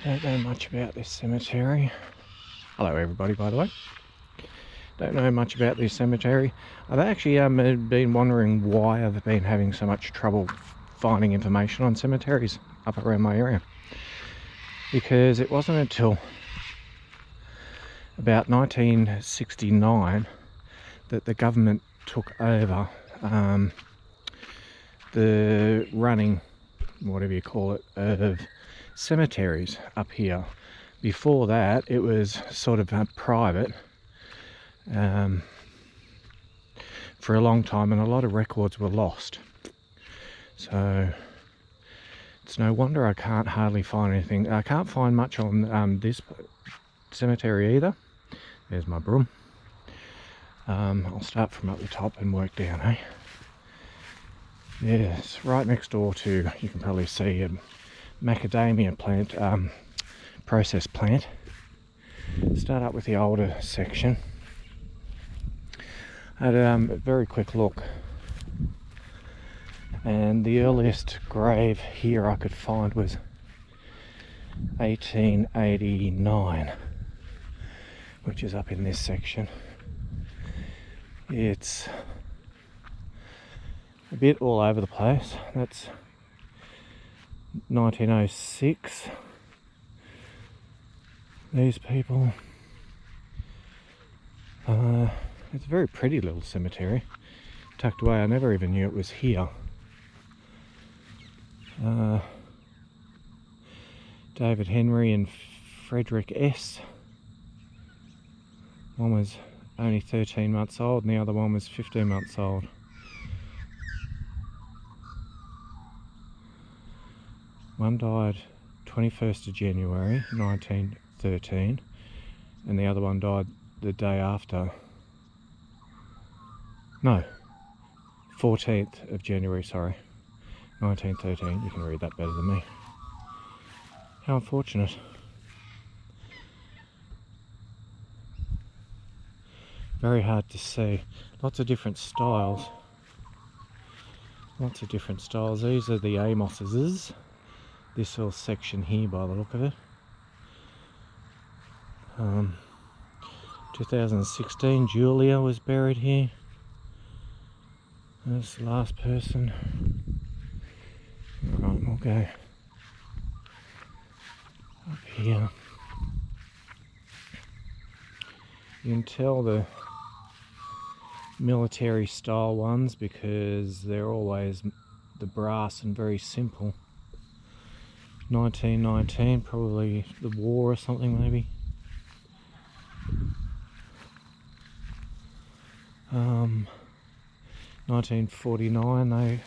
Don't know much about this cemetery. Hello everybody, by the way. Don't know much about this cemetery. I've actually been wondering why I've been having so much trouble finding information on cemeteries up around my area. Because it wasn't until about 1969 that the government took over the running, whatever you call it, of cemeteries up here. Before that, it was sort of private for a long time, and a lot of records were lost. So it's no wonder I can't hardly find anything. I can't find much on this cemetery either. There's my broom. I'll start from up the top and work down, eh? Yes, right next door to, you can probably see a macadamia plant, process plant. Start up with the older section. I had a very quick look, and the earliest grave here I could find was 1889, which is up in this section. It's a bit all over the place. That's 1906. These people. It's a very pretty little cemetery, tucked away. I never even knew it was here. David Henry and Frederick S. One was only 13 months old and the other one was 15 months old. One died 21st of January 1913 and the other one died the day after. No, 14th of January, sorry, 1913. You can read that better than me. How unfortunate. Very hard to see. Lots of different styles. Lots of different styles. These are the Amoses. This whole section here, by the look of it. 2016, Julia was buried here. That's the last person. Right, we'll go up here. You can tell the military style ones because they're always the brass and very simple. 1919, probably the war or something maybe. 1949,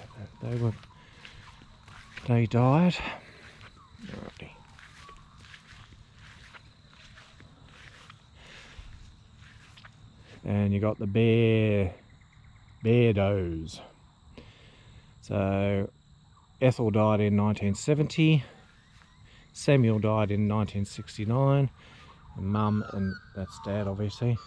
they died. Alrighty. And you got the Beardos. So Ethel died in 1970. Samuel died in 1969. And Mum, and that's Dad obviously.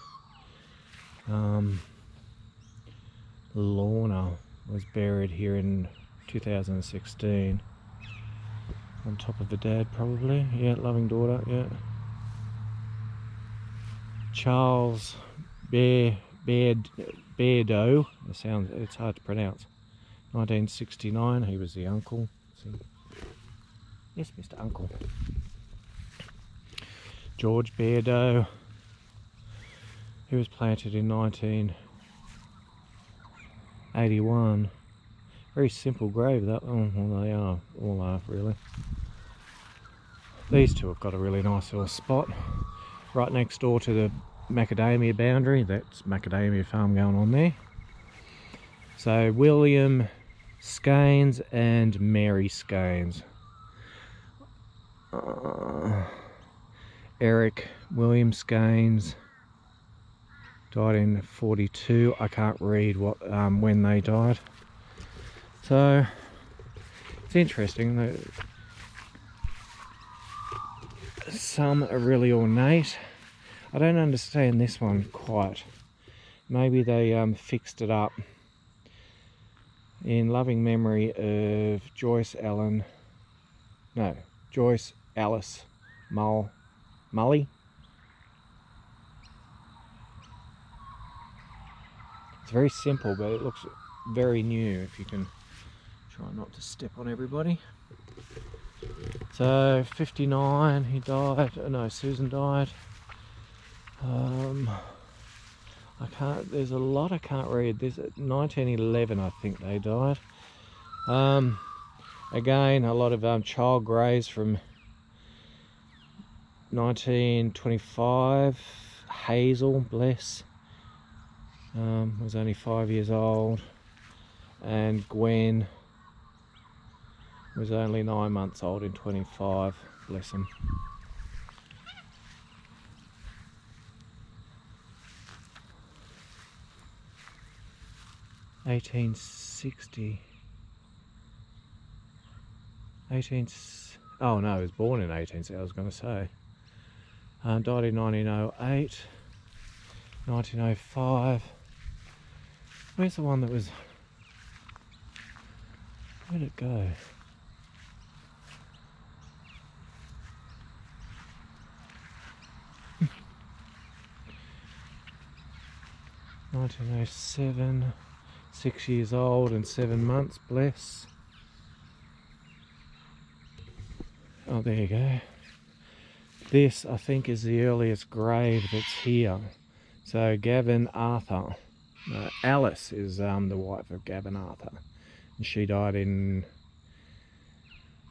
Lorna was buried here in 2016. On top of the dad probably. Yeah, loving daughter, yeah. Charles Beardo. It's hard to pronounce. 1969, he was the uncle. See? Yes, Mr. Uncle. George Beardo. He was planted in 1981. Very simple grave that one. Well, they are, all are really. These two have got a really nice little spot right next door to the macadamia boundary. That's macadamia farm going on there. So William Scaines and Mary Scaines. Eric William Scaines died in 42. I can't read what when they died. So it's interesting that some are really ornate. I don't understand this one quite. Maybe they fixed it up in loving memory of Joyce Alice Mully. It's very simple, but it looks very new. If you can try not to step on everybody. So 59, he died. No, Susan died. I can't. There's a lot I can't read. There's 1911, I think they died. Again, a lot of child greys from 1925. Hazel, bless, was only 5 years old, and Gwen was only 9 months old in 25. Bless them. Oh no, he was born in 1860, I was going to say. Died in 1908, 1905. Where's the one that was... Where'd it go? (1907), 6 years old and 7 months, bless. Oh, there you go. This, I think, is the earliest grave that's here. So Gavin Arthur. Alice is the wife of Gavin Arthur. And she died in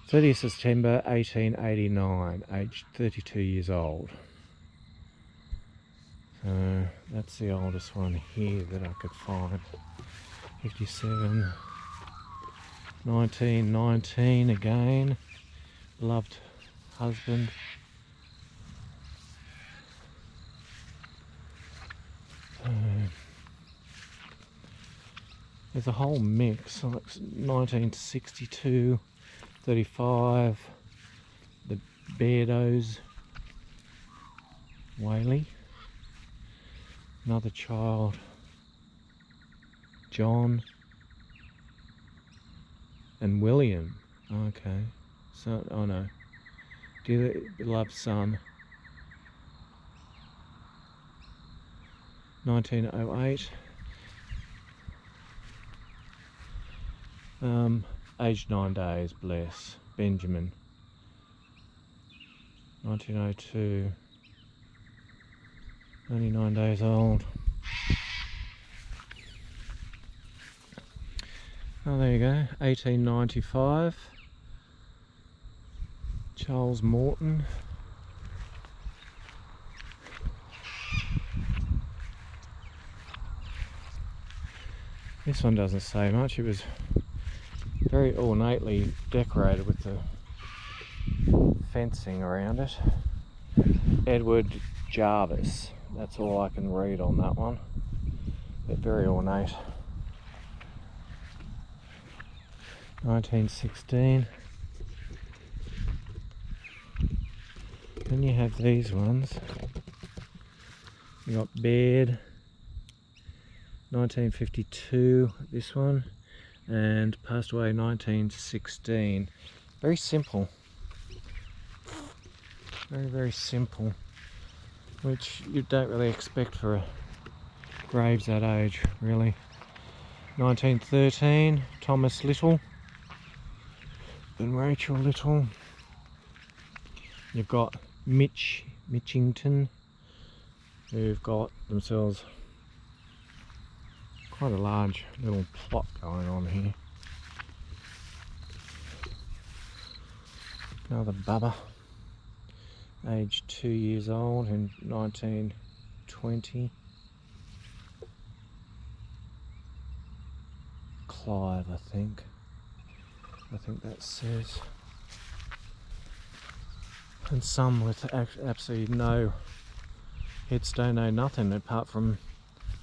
30th September 1889, aged 32 years old. So that's the oldest one here that I could find. 57, 1919 again. Loved husband. There's a whole mix, like 1962, 35, the Beardos, Whaley, another child, John, and William. Okay, so, oh no, dear beloved son, 1908. Aged 9 days, bless. Benjamin, 1902, only 9 days old. Oh, there you go, 1895, Charles Morton. This one doesn't say much. It was very ornately decorated with the fencing around it. Edward Jarvis, that's all I can read on that one, but very ornate. 1916. Then you have these ones. You got Baird, 1952, this one, and passed away 1916. Very simple. Very, very simple, which you don't really expect for graves that age, really. 1913, Thomas Little and Rachel Little. You've got Mitchington, who've got themselves quite a large little plot going on here. Another bubba, aged 2 years old in 1920. Clive, I think that says. And some with absolutely no headstone, no nothing apart from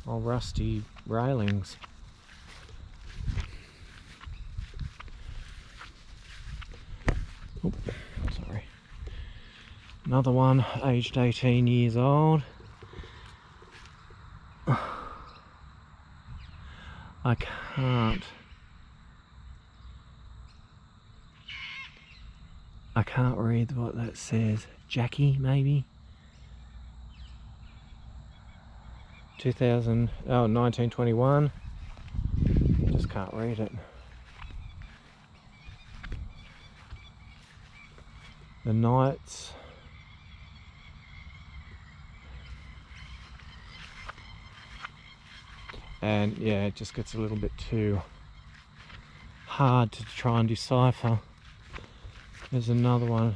old rusty railings. Oh, sorry. Another one, aged 18 years old. I can't. I can't read what that says. Jackie, maybe? 1921. Just can't read it. The Knights. And yeah, it just gets a little bit too hard to try and decipher. There's another one.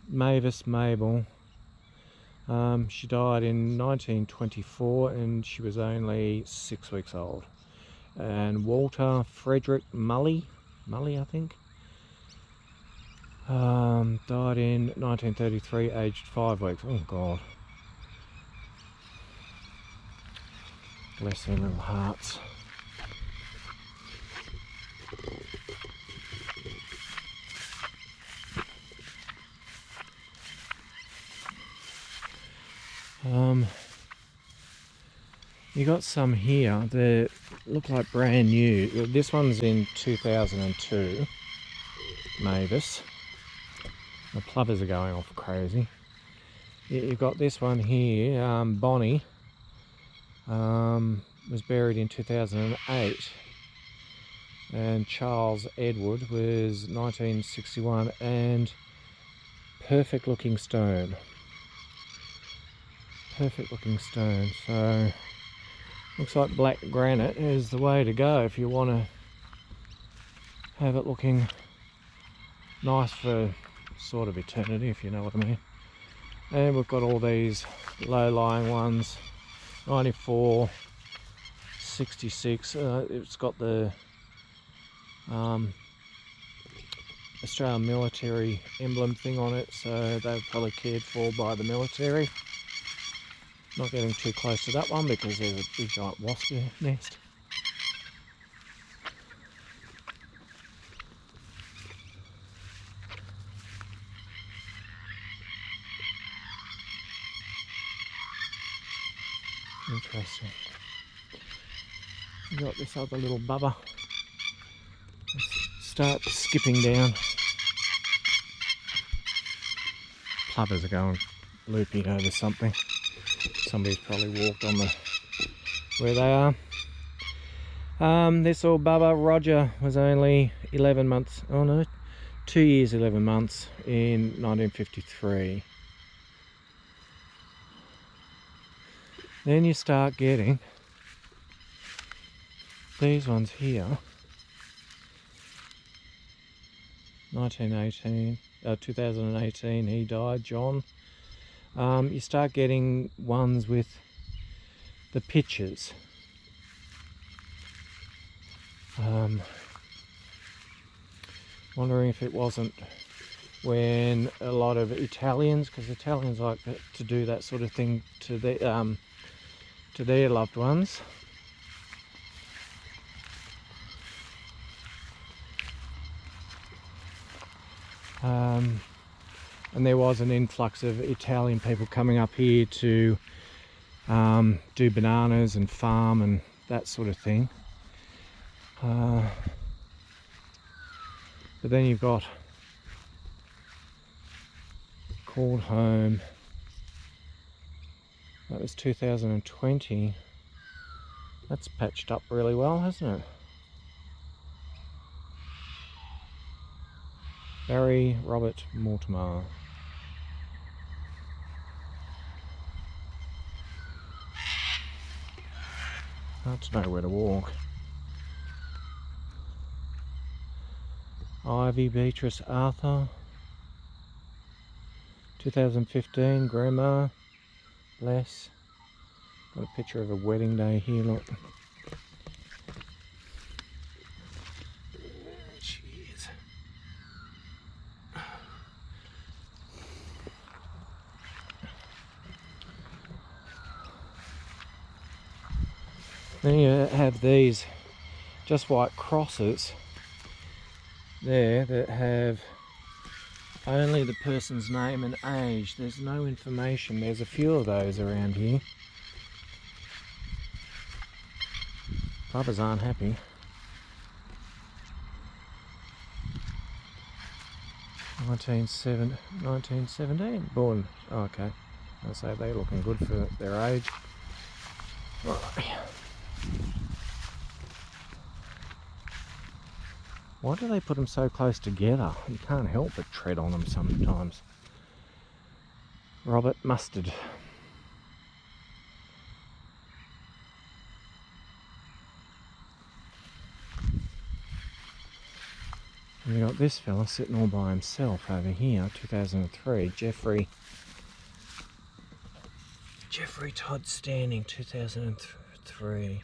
Mavis Mabel. She died in 1924 and she was only 6 weeks old. And Walter Frederick Mully, I think, died in 1933, aged 5 weeks. Oh God. Bless their little hearts. You got some here that look like brand new. This one's in 2002, Mavis. The plovers are going off crazy. You've got this one here, Bonnie, was buried in 2008, and Charles Edward was 1961, and perfect looking stone. Perfect looking stone. So looks like black granite is the way to go if you want to have it looking nice for sort of eternity, if you know what I mean. And we've got all these low-lying ones. 94, 66. It's got the Australian military emblem thing on it, so they're probably cared for by the military. Not getting too close to that one because there's a big giant wasp nest. Interesting. We've got this other little bubba. Let's start skipping down. Plovers are going loopy over something. Somebody's probably walked on the where they are. This old bubba, Roger, was only 11 months, oh no, 2 years 11 months in 1953. Then you start getting these ones here. 2018 he died, John. You start getting ones with the pictures. Wondering if it wasn't when a lot of Italians, because Italians like to do that sort of thing to their loved ones. And there was an influx of Italian people coming up here to do bananas and farm and that sort of thing. But then you've got called home. That was 2020. That's patched up really well, hasn't it? Barry Robert Mortimer. Hard to know where to walk. Ivy Beatrice Arthur. 2015, Grandma. Bless. Got a picture of a wedding day here, look. Jeez. Then you have these just white crosses there that have only the person's name and age. There's no information. There's a few of those around here. Brothers aren't happy. 1917, born. Oh, okay. I say they're looking good for their age. Right. Why do they put them so close together? You can't help but tread on them sometimes. Robert Mustard. And you got this fella sitting all by himself over here, 2003, Jeffrey Todd Standing, 2003.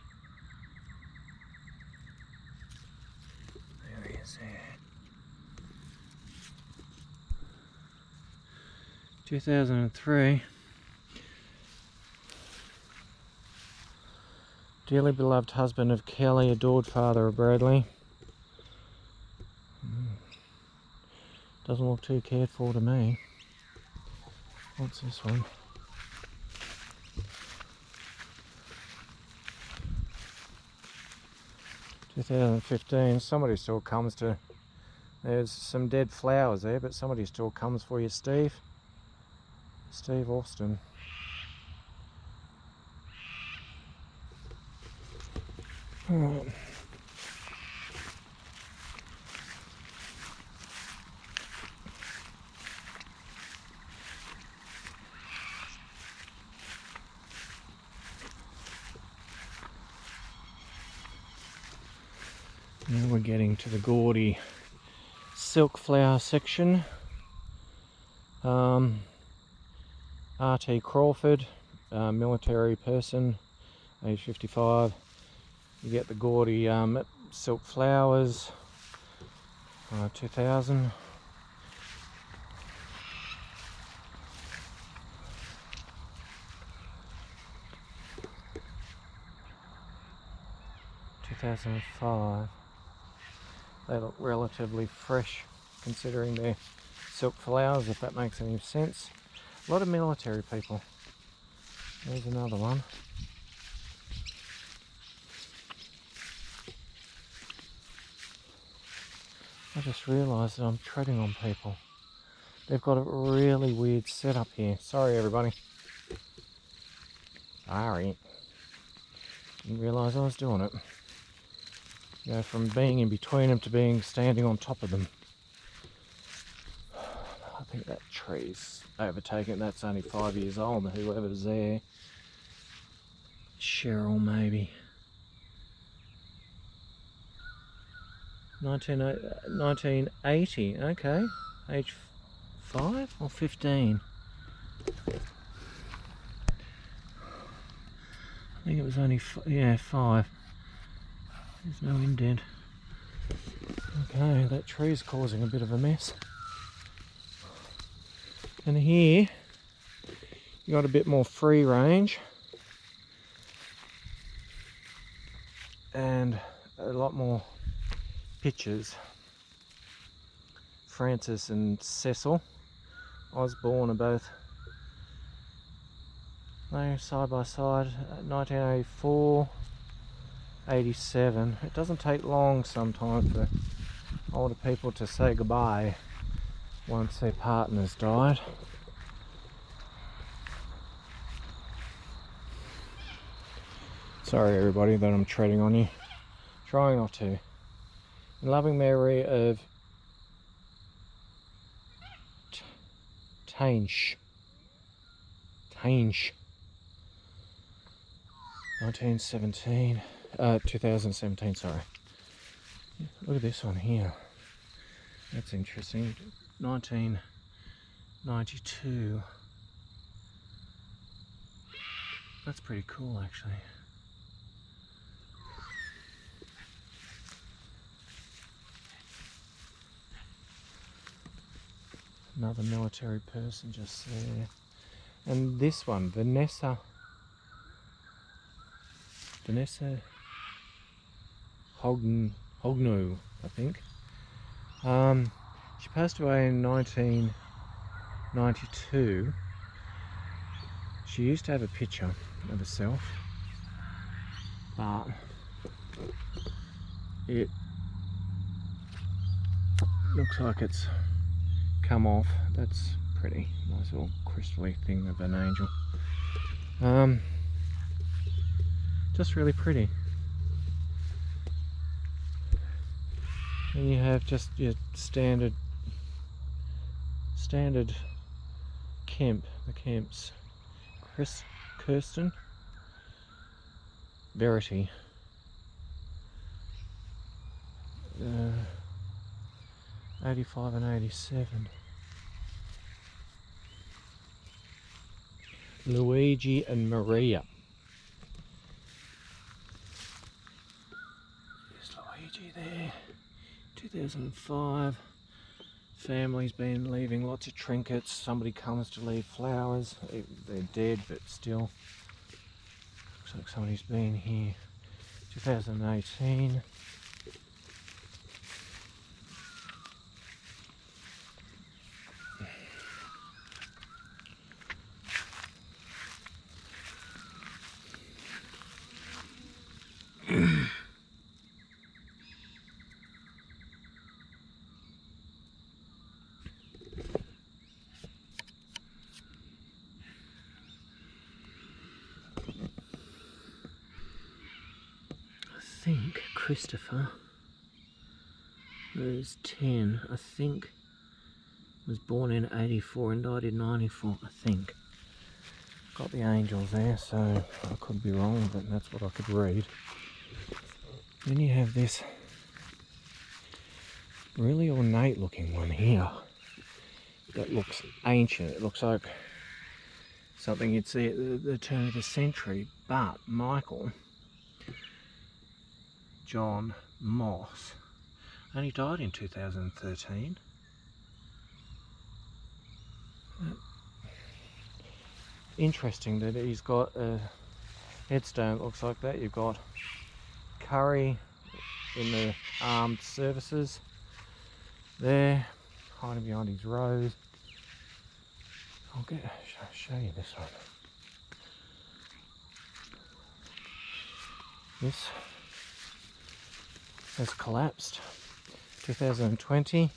There he is there. 2003. Dearly beloved husband of Kelly, adored father of Bradley. Doesn't look too cared for to me. What's this one? $2015. Somebody still comes to. There's some dead flowers there, but somebody still comes for you, Steve. Steve Austin. Alright. Now we're getting to the gaudy silk flower section. R.T. Crawford, military person, age 55. You get the gaudy silk flowers, 2000. $2005. They look relatively fresh considering they're silk flowers, if that makes any sense. A lot of military people. There's another one. I just realised that I'm treading on people. They've got a really weird setup here. Sorry everybody. Sorry. Didn't realise I was doing it. You know, from being in between them to being standing on top of them. I think that tree's overtaken. That's only 5 years old. Whoever's there. Cheryl, maybe. 1980. Okay. Age 5 or 15? I think it was only, 5. There's no indent. Okay, that tree's causing a bit of a mess. And here, you got a bit more free range. And a lot more pictures. Francis and Cecil Osborne are both laying side by side. 1984, 87. It doesn't take long sometimes for older people to say goodbye once their partner's died. Sorry everybody that I'm treading on you. Trying not to. In loving memory of Tainch. 2017, sorry. Look at this one here. That's interesting. 1992. That's pretty cool actually. Another military person just there. And this one, Vanessa Hogno, I think. She passed away in 1992. She used to have a picture of herself, but it looks like it's come off. That's pretty nice little crystally thing of an angel. Just really pretty. And you have just your standard Kemp, the Kemps. Kirsten, Verity, 85 and 87. Luigi and Maria. There's Luigi there. 2005. Family's been leaving lots of trinkets. Somebody comes to leave flowers. They're dead, but still. Looks like somebody's been here. 2018. I think Christopher was 10. I think was born in 84 and died in 94. I think. Got the angels there, so I could be wrong, but that's what I could read. Then you have this really ornate looking one here that looks ancient. It looks like something you'd see at the turn of the century, but Michael John Moss only died in 2013. Interesting that he's got a headstone that looks like that. You've got Curry in the armed services there, hiding behind his rose. I'll show you this one. This has collapsed. 2020.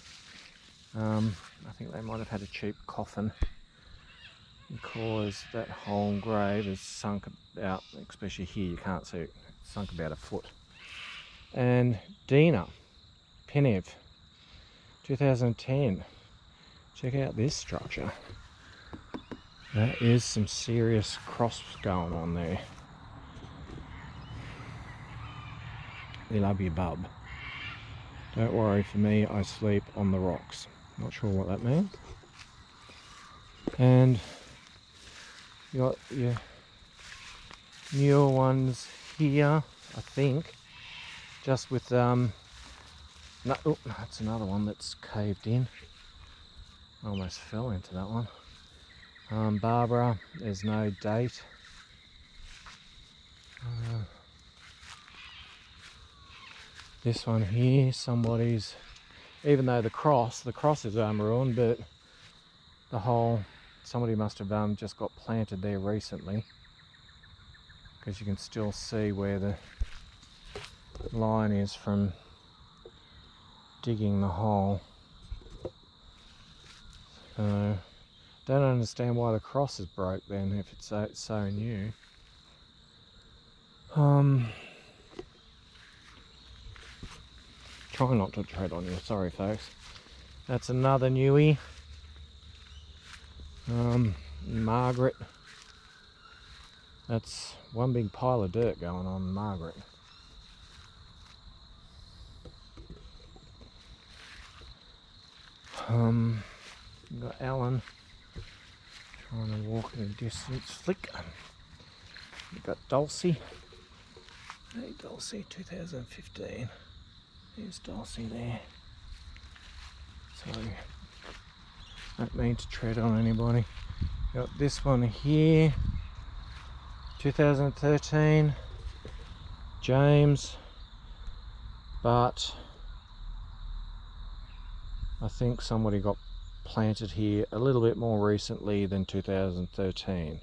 I think they might have had a cheap coffin because that whole grave is sunk about, especially here you can't see it, sunk about a foot. And Dina Penev, 2010. Check out this structure. That is some serious cross going on there. We love you, bub. Don't worry, for me, I sleep on the rocks. Not sure what that means. And you got your newer ones here, I think, just with no, oh, that's another one that's caved in. I almost fell into that one. Barbara, there's no date. This one here, somebody's, even though the cross is ruined, but the whole, somebody must have just got planted there recently, because you can still see where the line is from digging the hole. So don't understand why the cross is broke then if it's so new. Try not to tread on you, sorry folks. That's another newie. Margaret. That's one big pile of dirt going on Margaret. You've got Alan trying to walk in a distance flick. You've got Dulcie. Hey Dulcie, 2015. There's Dulcie there. Sorry, don't mean to tread on anybody. Got this one here, 2013, James, but I think somebody got planted here a little bit more recently than 2013.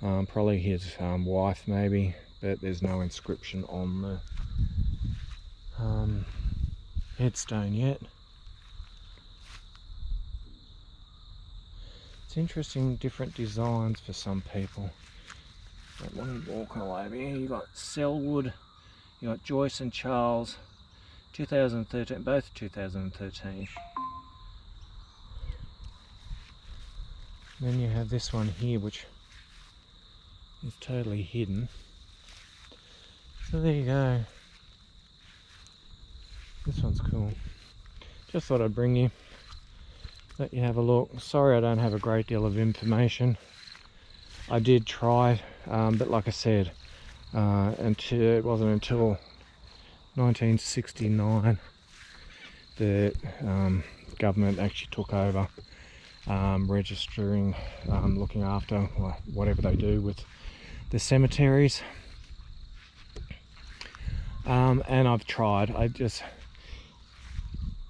Probably his wife maybe, but there's no inscription on the headstone yet. It's interesting, different designs for some people. Like one walking away over here, you got Selwood, you got Joyce and Charles, 2013, both 2013. Then you have this one here, which is totally hidden. So there you go. This one's cool. Just thought I'd bring you, let you have a look. Sorry I don't have a great deal of information. I did try, but like I said, it wasn't until 1969 that government actually took over registering, looking after whatever they do with the cemeteries. And I've tried. I just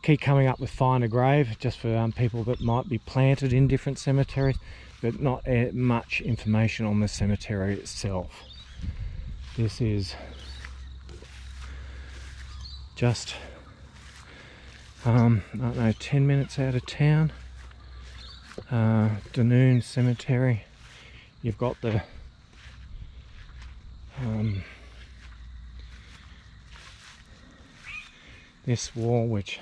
keep coming up with Find a Grave, just for people that might be planted in different cemeteries, but not much information on the cemetery itself. This is just I don't know, 10 minutes out of town. Dunoon Cemetery. You've got the this wall, which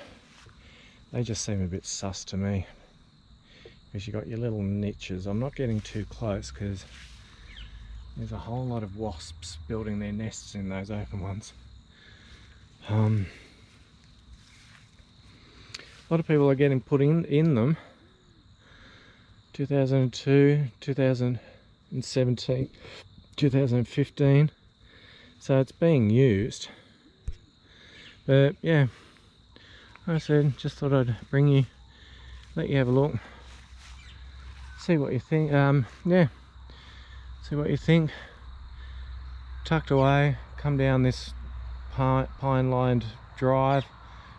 they just seem a bit sus to me, because you've got your little niches. I'm not getting too close because there's a whole lot of wasps building their nests in those open ones. A lot of people are getting put in them. 2002, 2017, 2015. So it's being used. But yeah, like I said, just thought I'd bring you, let you have a look, see what you think. Yeah, see what you think. Tucked away, come down this pine-lined drive,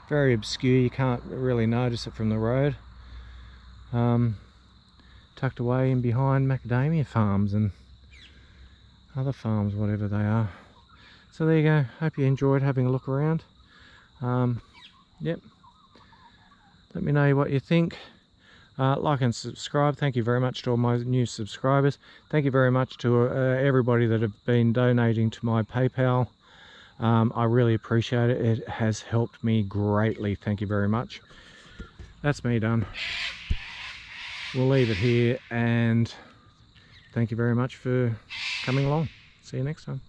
very obscure, you can't really notice it from the road. Tucked away in behind macadamia farms and other farms, whatever they are. So there you go, hope you enjoyed having a look around. Yep, let me know what you think. Like and subscribe. Thank you very much to all my new subscribers. Thank you very much to everybody that have been donating to my PayPal. I really appreciate it. It has helped me greatly. Thank you very much. That's me done. We'll leave it here, and thank you very much for coming along. See you next time.